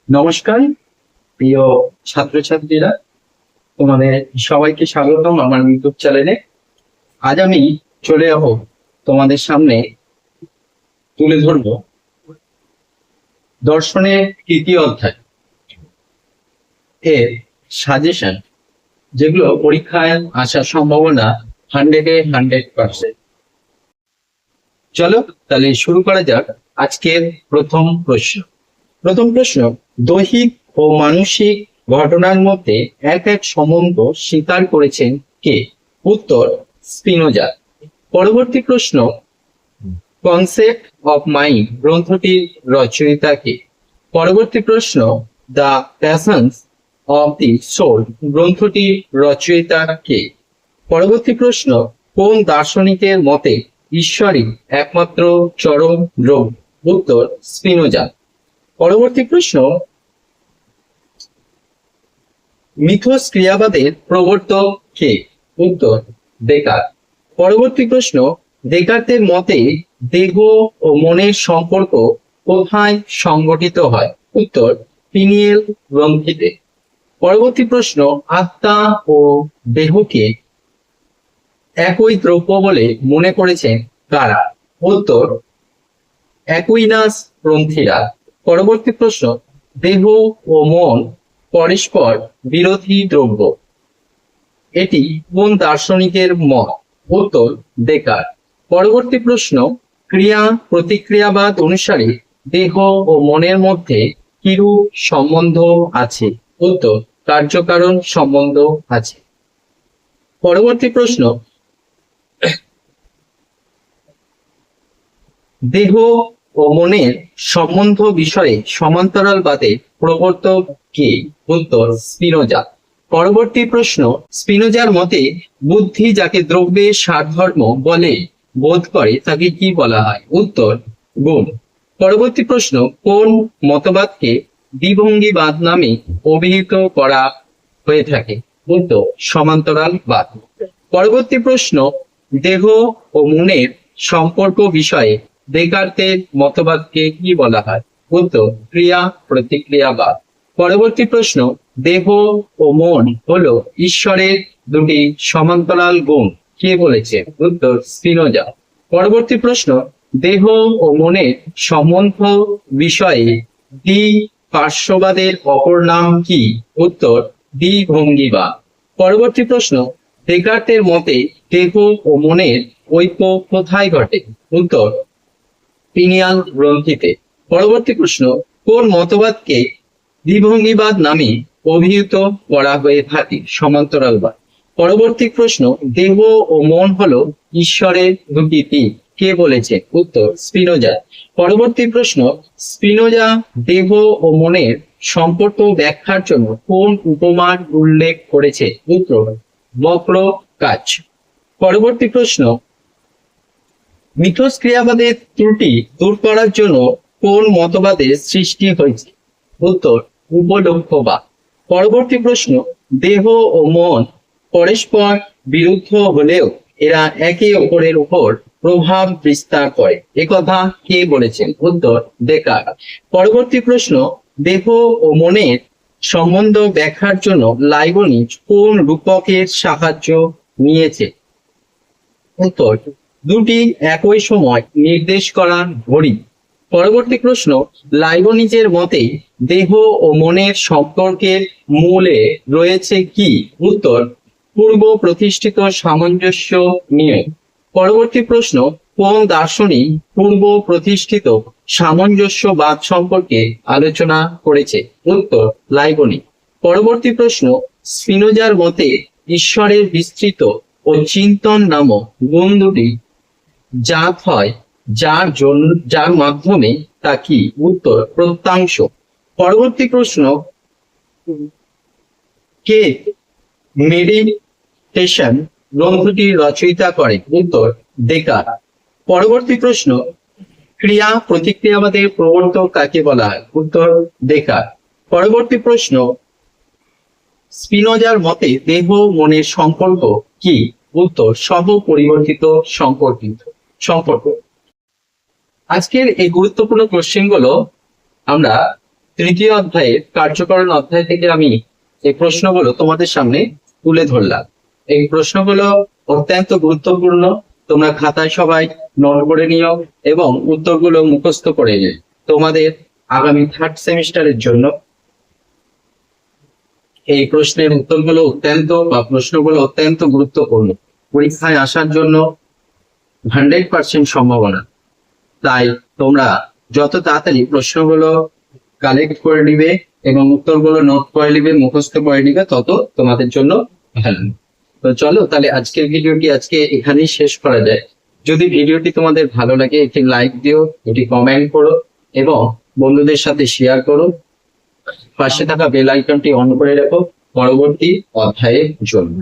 নমস্কার প্রিয় ছাত্রছাত্রীরা, তোমাদের সবাইকে স্বাগতম আমার ইউটিউব চ্যানেলে। আজ আমি চলে যাব তোমাদের সামনে তুলে ধরব দর্শনের তৃতীয় অধ্যায় এর সাজেশন, যেগুলো পরীক্ষায় আসার সম্ভাবনা 100% চলো তাহলে শুরু করা যাক আজকের প্রথম প্রশ্ন, দৈহিক ও মানসিক ঘটনার মধ্যে এক সম্বন্ধ স্বীকার করেছেন কে? উত্তর, স্পিনোজা। পরবর্তী প্রশ্ন, কনসেপ্ট অফ মাইন্ড গ্রন্থটির রচয়িতা কে? পরবর্তী প্রশ্ন, the passions of the soul গ্রন্থটির রচয়িতা কে? পরবর্তী প্রশ্ন, কোন দার্শনিকের মতে ঈশ্বরই একমাত্র চরম দ্রব্য? উত্তর, স্পিনোজা। পরবর্তী প্রশ্ন, মিথস্ক্রিয়াবাদের প্রবর্তক কে? উত্তর, ডেকার্ট। পরবর্তী প্রশ্ন, ডেকার্টের মতে দেহ ও মনের সম্পর্ক কোথায় সংগঠিত হয়? উত্তর, পিনিয়েল গ্রন্থিতে। পরবর্তী প্রশ্ন, আত্মা ও দেহকে একই দ্রব্য বলে মনে করেছেন কারা? উত্তর, অ্যাকুইনাস গ্রন্থিরা। পরবর্তী প্রশ্ন, দেহ ও মন পরস্পর বিরোধী দ্রব্য, এটি কোন দার্শনিকের মত? উত্তর, ডেকার্ট। পরবর্তী প্রশ্ন, ক্রিয়া প্রতিক্রিয়াবাদ অনুসারে দেহ ও মনের মধ্যে কিরূপ সম্বন্ধ আছে? উত্তর, কার্যকারণ সম্বন্ধ আছে। পরবর্তী প্রশ্ন, দেহ ও মনের সম্বন্ধ বিষয়ে সমান্তরালবাদের প্রবর্তক কে? উত্তর, স্পিনোজা। পরবর্তী প্রশ্ন, স্পিনোজার মতে বুদ্ধি যাকে দ্রব্যের সারধর্ম বলে বোধ করে তাকে কি বলা হয়? উত্তর, গুণ। পরবর্তী প্রশ্ন, কোন মতবাদকে দ্বিভঙ্গিবাদ নামে অভিহিত করা হয়ে থাকে? উত্তর, সমান্তরালবাদ। পরবর্তী প্রশ্ন, দেহ ও মনের সম্পর্ক বিষয়ে ডেকার্টের মতবাদকে কি বলা হয়? উত্তর, ক্রিয়া প্রতিক্রিয়াবাদ। পরবর্তী প্রশ্ন, দেহ ও মন হলো ঈশ্বরের দুটি সমান্তরাল গুণ, কে বলেছে? উত্তর, স্পিনোজা। পরবর্তী প্রশ্ন, দেহ ও মনের সম্বন্ধ বিষয়ে দ্বিপার্শ্ববাদের অপর নাম কি? উত্তর, দ্বিভঙ্গিবাদ। পরবর্তী প্রশ্ন, ডেকার্টের মতে দেহ ও মনের ঐক্য কোথায় ঘটে? উত্তর, পিনিয়াল গ্রন্থিতে। পরবর্তী প্রশ্ন, কোন মতবাদকে দ্বিভঙ্গিবাদ নামে অভিহিত করা হয়ে থাকে? সমান্তরালবাদ। পরবর্তী প্রশ্ন, দেহ ও মন হলো ঈশ্বরের দুটি দিক, কে বলেছে? উত্তর, স্পিনোজা। পরবর্তী প্রশ্ন, স্পিনোজা দেহ ও মনের সম্পর্ক ব্যাখ্যার জন্য কোন উপমার উল্লেখ করেছে? উত্তর, বক্র কাচ। পরবর্তী প্রশ্ন, মিথস্ক্রিয়াবাদের ত্রুটি দূর করার জন্য কোন মতবাদের সৃষ্টি হয়েছে? উত্তর, উপলক্ষ্যবাদ। পরবর্তী প্রশ্ন, দেহ ও মন পরস্পর বিরুদ্ধ হলেও এরা একে অপরের উপর প্রভাব বিস্তার করে, একথা কে বলেছেন? উত্তর, ডেকার্ট। পরবর্তী প্রশ্ন, দেহ ও মনের সম্বন্ধ ব্যাখ্যার জন্য লাইবনিজ কোন রূপকের সাহায্য নিয়েছে? উত্তর, দুটি একই সময় নির্দেশ করা ঘড়ি। পরবর্তী প্রশ্ন, লাইবনিজের মতে দেহ ও মনের সম্পর্কের মূলে রয়েছে কি? উত্তর, পূর্ব প্রতিষ্ঠিত সামঞ্জস্য নিয়ে। পরবর্তী প্রশ্ন, কোন দার্শনিক পূর্ব প্রতিষ্ঠিত সামঞ্জস্যবাদ সম্পর্কে আলোচনা করেছে? উত্তর, লাইবনিজ। পরবর্তী প্রশ্ন, স্পিনোজার মতে ঈশ্বরের বিস্তৃত ও চিন্তন নামক গুণ দুটি জাত হয় যার মাধ্যমে তা কি? উত্তর, প্রত্যাংশ। পরবর্তী প্রশ্ন, কে মেডিটেশন গ্রন্থটি রচয়িতা করে? উত্তর, ডেকার্ট। পরবর্তী প্রশ্ন, ক্রিয়া প্রতিক্রিয়াবাদের প্রবর্তক কাকে বলা হয়? উত্তর, ডেকার্ট। পরবর্তী প্রশ্ন, স্পিনোজার মতে দেহ মনের সম্পর্ক কি? উত্তর, সহ পরিবর্তিত সম্পর্ক। আজকের এই গুরুত্বপূর্ণ কোশ্চেন গুলো আমরা তৃতীয় অধ্যায়ের কার্যকরণ অধ্যায় থেকে আমি এই প্রশ্নগুলো তোমাদের সামনে তুলে ধরলাম। এই প্রশ্নগুলো অত্যন্ত গুরুত্বপূর্ণ, তোমরা খাতায় সবাই নোট করে নিও এবং উত্তরগুলো মুখস্থ করে নিও। তোমাদের আগামী থার্ড সেমিস্টারের জন্য এই প্রশ্নের উত্তরগুলো প্রশ্নগুলো অত্যন্ত গুরুত্বপূর্ণ, পরীক্ষায় আসার জন্য 100% সম্ভাবনা। তাই তোমরা যত তাড়াতাড়ি প্রশ্নগুলো কালেক্ট করে নিবে এবং উত্তরগুলো নোট করে নিবে, মুখস্থ করে নিবে, তত তোমাদের জন্য ভালো। তো চলো তাহলে আজকের ভিডিওটি এখানেই শেষ করা যায়। যদি ভিডিওটি তোমাদের ভালো লাগে একটি লাইক দিও, এটি কমেন্ট করো এবং বন্ধুদের সাথে শেয়ার করো। পাশে থাকা বেল আইকনটি অন করে রাখো পরবর্তী অধ্যায়ের জন্য।